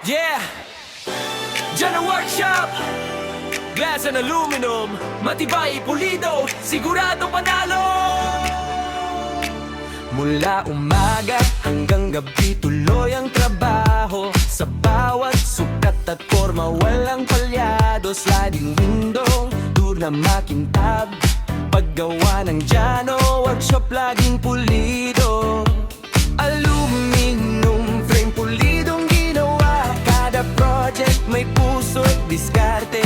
Yeah! Diyan ang workshop! Glass and aluminum, matibay, pulido, sigurado panalo! Mula umaga hanggang gabi tuloy ang trabaho. Sa bawat sukat at forma walang palyado. Sliding window, door na makintab, paggawa ng dyano, workshop laging pulido. Aluminum frame pulidong ginawa, kada project may puso at diskarte.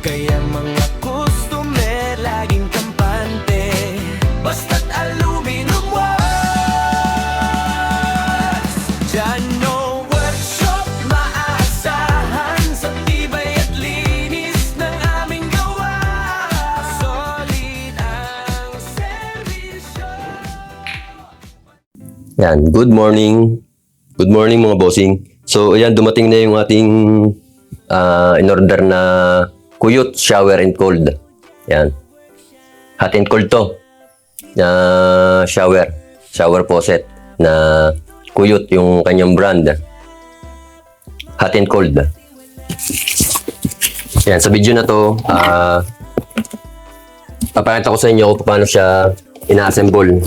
Kaya mga customer laging kampante, basta't aluminum works. Dyano Workshop, maaasahan sa tibay at linis ng aming gawa. Solid ang serbisyo. Yan, good morning. Good morning mga bossing. So, ayan, dumating na yung ating in-order na Kuyot shower and cold. Yan. Hot and cold to. Shower faucet na Kuyot yung kanyang brand. Hot and cold. Yan, sa video na to, papakita ko sa inyo kung paano siya ina-assemble.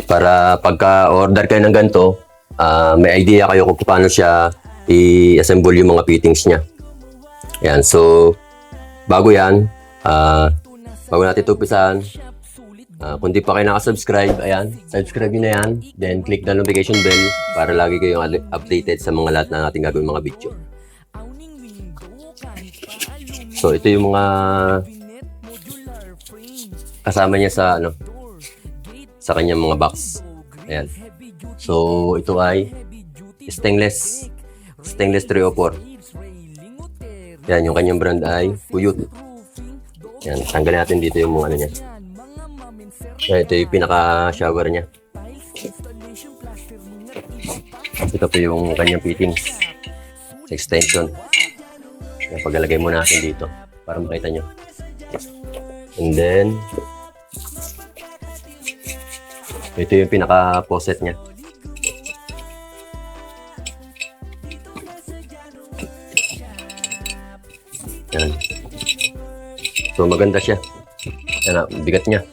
Para pagka-order kayo ng ganito, may idea kayo kung paano siya i-assemble yung mga fittings niya. Yan, so bago yan, bago natin ito umpisahan, kung di pa kayo nakasubscribe, ayan, subscribe nyo na yan, then click the notification bell para lagi kayong updated sa mga lahat na natin gagawin mga video. So ito yung mga kasama niya sa sa kanyang mga box. Ayan. So ito ay stainless 304. Yan, yung kanyang brand ay Kuyot. Yan, tanggalin natin dito yung mga ano niya. Yan, ito yung pinaka-shower niya. Ito po yung kanyang fittings. Extension. Yan, paglalagay muna natin dito para makita nyo. And then, ito yung pinaka-faucet niya. Yan. So maganda siya. Yan, bigat niya.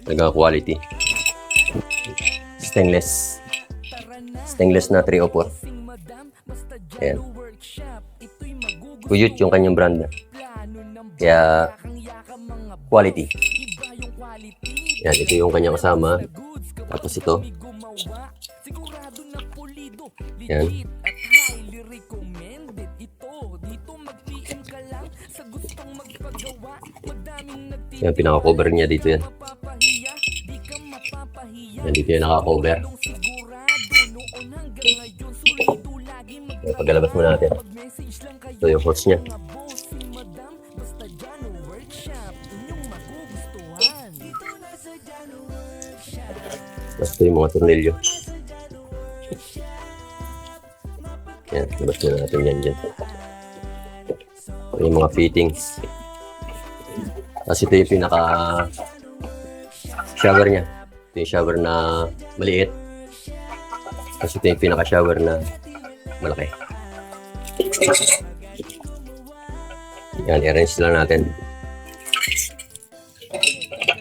Nagka-quality. Stainless na 304. Ayan. Kuyot yung kanyang brand. Kaya quality. Yan, ito yung kanyang kasama. Tapos ito. Yan. Yan, pinaka-cover niya dito yan. Yan, dito yan naka-cover. Yan, paglalabas mo natin. Ito yung hose niya. Tapos ito yung mga tornilyo. Yan, labas na natin yan dyan. Ito yung mga fittings. Tapos ito yung pinaka-shower niya. Ito yung shower na maliit. Tapos ito yung pinaka-shower na malaki. Yan, i-arrange lang natin.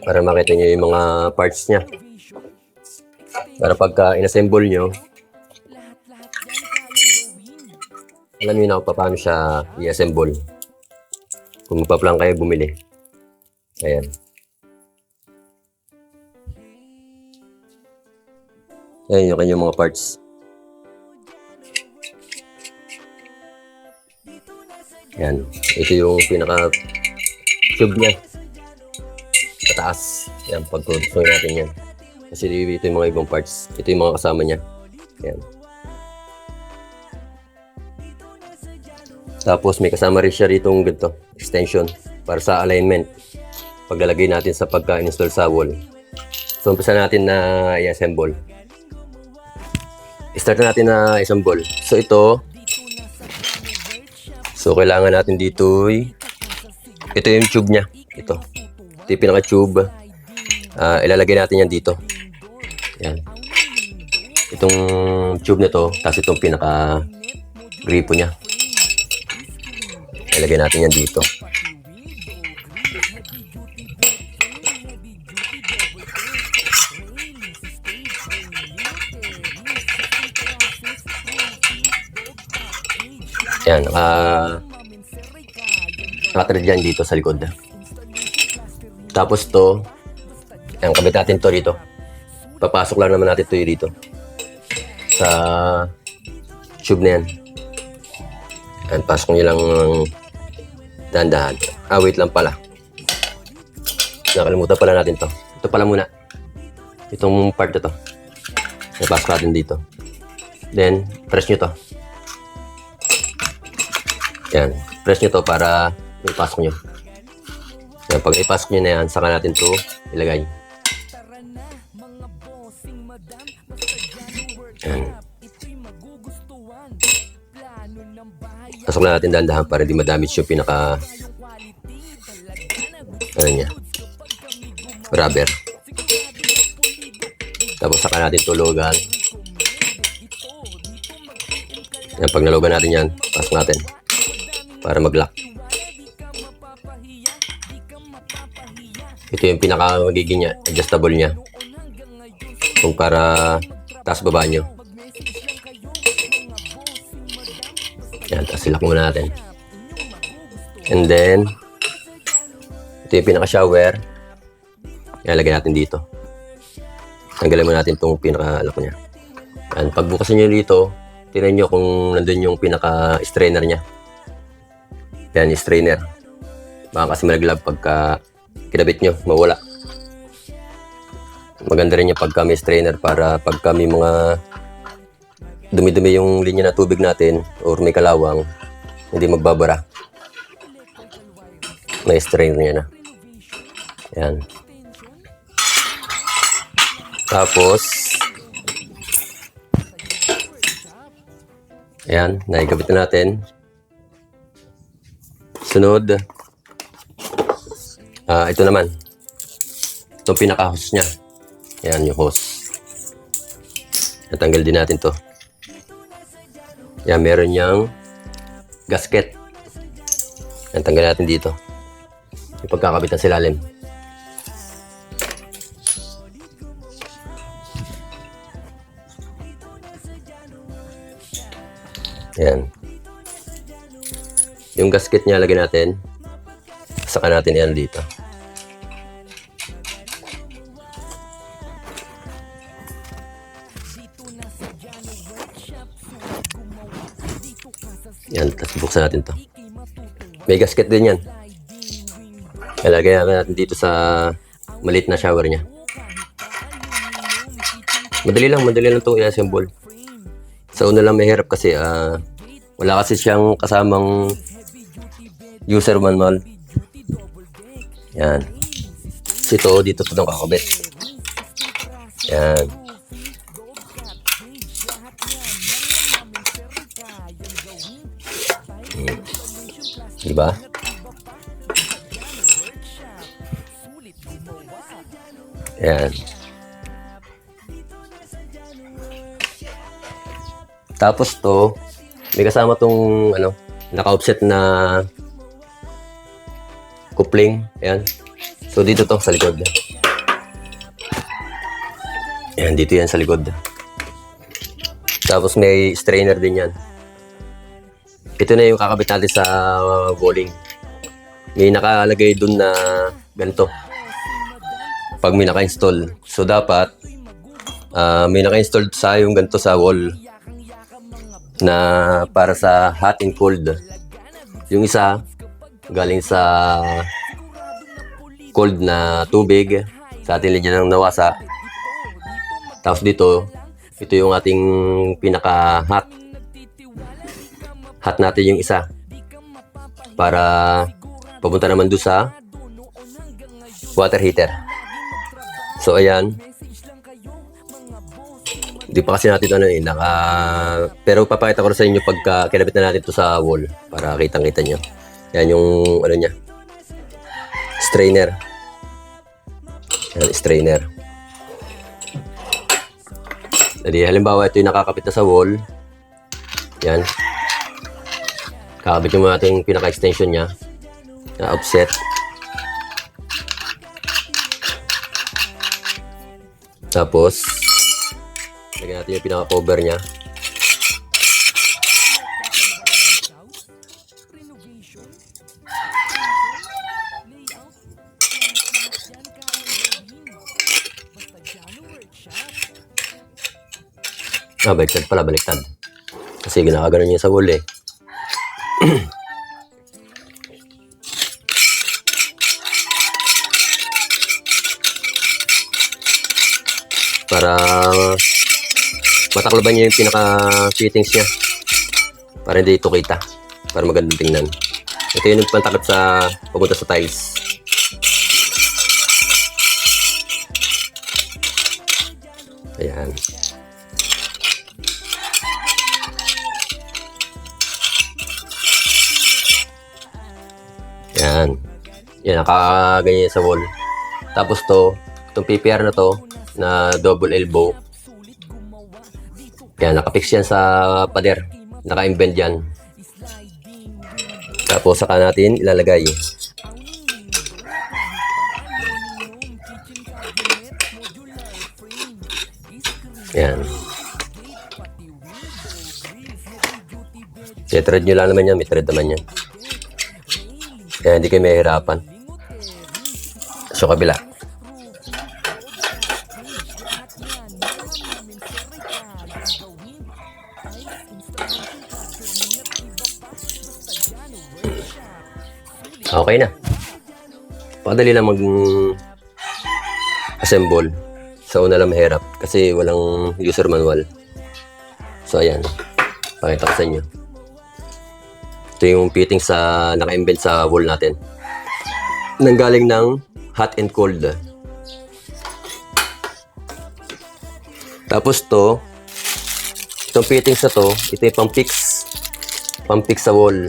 Para makita nyo yung mga parts niya. Para pagka in-assemble nyo, alam nyo na kung paano siya i-assemble. Kung magpa-plan kayo bumili. Ayan. Ayan yung kanyang mga parts. Ayan. Ito yung pinaka-tube niya. Pataas. Ayan, pagkutuloy natin yan. Kasi ito yung mga ibang parts. Ito yung mga kasama niya. Ayan. Tapos may kasama rin siya rito ng ganito, extension para sa alignment. Paglalagay natin sa pagka-install sa wall. So umpisa natin na i-assemble. Start na natin na i-assemble. So ito. So kailangan natin dito ito yung tube niya. Ito yung pinaka-tube. Ilalagay natin yan dito. Yan. itong tube na to, tapos itong pinaka gripo niya. Ilagay natin yan dito. Yan, nakatrad yan dito sa likod. Tapos to, yan, kabit natin to dito. Papasok lang naman natin to dito. Sa tube na yan. Yan, pasok nyo lang dahan-dahan. Wait lang pala. Nakalimutan pala natin to. Ito pala muna. Itong part na to. Ipasok natin dito. Then, press nyo to. Yan. Press nyo to para ipasok nyo. Yan. Pag ipasok nyo na yan, saka natin to ilagay. Yan. Pasok na natin dahan-dahan para di madamage yung pinaka ano niya, rubber. Tapos saka natin tulugan. Yan, pag nalugan natin yan, pasok natin para mag-lock. Ito yung pinaka magiging niya, adjustable niya. Kung para taas baba nyo. Yan, tapos lock muna natin. And then, ito yung pinaka-shower. Yan, lagay natin dito. Tanggalin mo natin itong pinaka-lock niya. Yan, pagbukasin nyo dito, tingnan nyo kung nandun yung pinaka-strainer niya. Yan, yung strainer. Baka kasi malaglag pagka kinabit nyo, mawala. Maganda rin yung pagka may strainer para pagka may mga dumi-dumi yung linya na tubig natin or may kalawang, hindi magbabara. May strainer niya na. Yan. Tapos, ayan, naikabit na natin. Sunod, ito naman. Itong pinaka-hose niya. Ayan yung hose. Natanggal din natin to. Yan, meron niyang gasket. Yan, tanggal natin dito. Yung pagkakabit ng silalim. Yan. Yung gasket niya, lagyan natin. Saka natin yan dito. Yan, tapos buksan natin to. May gasket din yan. Ilagay natin dito sa maliit na shower niya. Madali lang itong i-assemble. Sa una lang may hirap kasi wala kasi siyang kasamang user manual. Yan. Ito, dito ito nang kakabit. Yan. Diba? Yan. Tapos to, may kasama tong naka-offset na coupling. Ayan. So dito to sa likod. Ayan, dito yan sa likod. Tapos may strainer din yan. Ito na yung kakabit natin sa bowling. May nakalagay dun na ganito. Pag may naka-install. So dapat may naka-install sa yung ganito sa wall na para sa hot and cold. Yung isa galing sa cold na tubig sa ating linya ng nawasa. Tapos dito, ito yung ating pinaka hot natin yung isa para papunta naman doon sa water heater. So ayan, hindi pa kasi natin pero papakita ko sa inyo pagka kinabit na natin to sa wall para kitang-kita nyo. Yan yung niya, strainer. Yan, strainer. Jadi, halimbawa, ito yung nakakapit na sa wall. Yan. Kakabit mo natin yung pinaka-extension niya na offset. Tapos, lagyan natin yung pinaka-cover niya. Baliktad pala, baliktad. Kasi ginakaganon niya sa wall eh. Para matakloban niya yung pinaka-fittings niya. Para hindi ito kita. Para magandang tingnan. Ito yung pantakot sa papunta sa tiles. Ayan. Yan. Yan, nakaganyan sa wall. Tapos itong PPR na to, na double elbow. Yan, nakapix yan sa pader. Naka-embed yan. Tapos saka natin ilalagay. Yan. I-thread nyo lang naman yan. May thread naman yan. Kaya hindi kayo mahihirapan. So, kabila. Okay na. Pakadali lang mag-assemble. Sa una lang mahirap kasi walang user manual. So, ayan. Pakita ko sa inyo. Ito yung fitting sa naka-embed sa wall natin. Nanggaling ng hot and cold. Tapos itong fittings na ito yung pang-fix sa wall.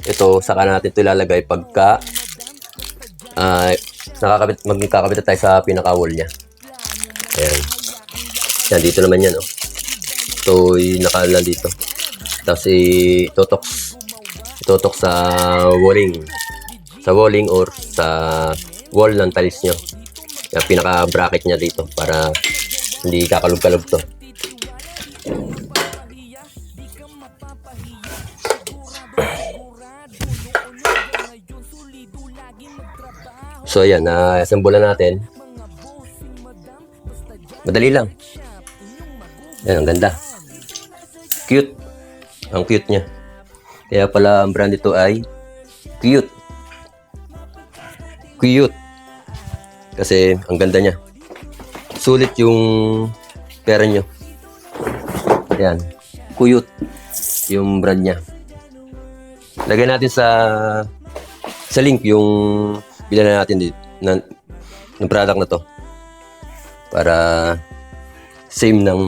Ito, saka natin ito ilalagay pagka magkakabit na tayo sa pinaka-wall niya. Ayan. Yan, dito naman yan. Ito yung nakalan dito. Tapos itutok sa walling or sa wall ng tiles nyo. Yung pinaka-bracket niya dito para hindi kakalog-kalog to. So ayan, na-assemble natin. Madali lang. Yan, ang ganda. Cute. Ang cute niya. Kaya pala ang brand ito ay Cute. Cute. Kasi ang ganda niya. Sulit yung pera nyo. Ayan. Cute. Yung brand niya. Lagay natin sa link yung bilhan natin dito ng product na to. Para same ng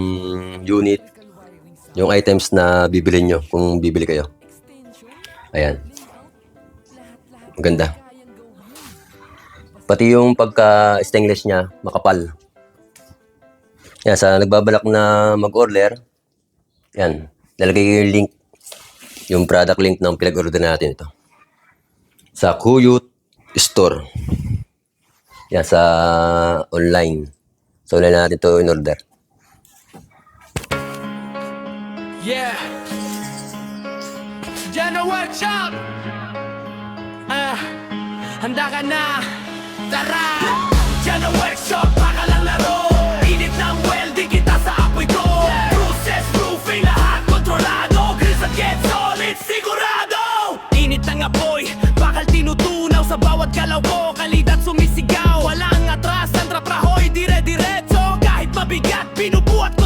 unit yung items na bibili nyo kung bibili kayo. Ayan. Maganda. Pati yung pagka-stainless niya, makapal. Yan, sa nagbabalak na mag-order, yan, lalagay ko yung link, yung product link ng pinag-order natin ito. Sa Kuyut Store. Yan, sa online. So, ulit natin ito in-order. Yeah. Jano Workshop. Handa ka na. Tara. Jano Workshop, baka lang laro. Init ng welding kita sa apoy ko. Process, roofing, lahat kontrolado. Grills at get solid, sigurado. Init ng apoy, bakal tinutunaw sa bawat galaw ko. Kalidad sumisigaw, walang atras, ang traprahoy, dire-diretso. Kahit mabigat, binubuhat ko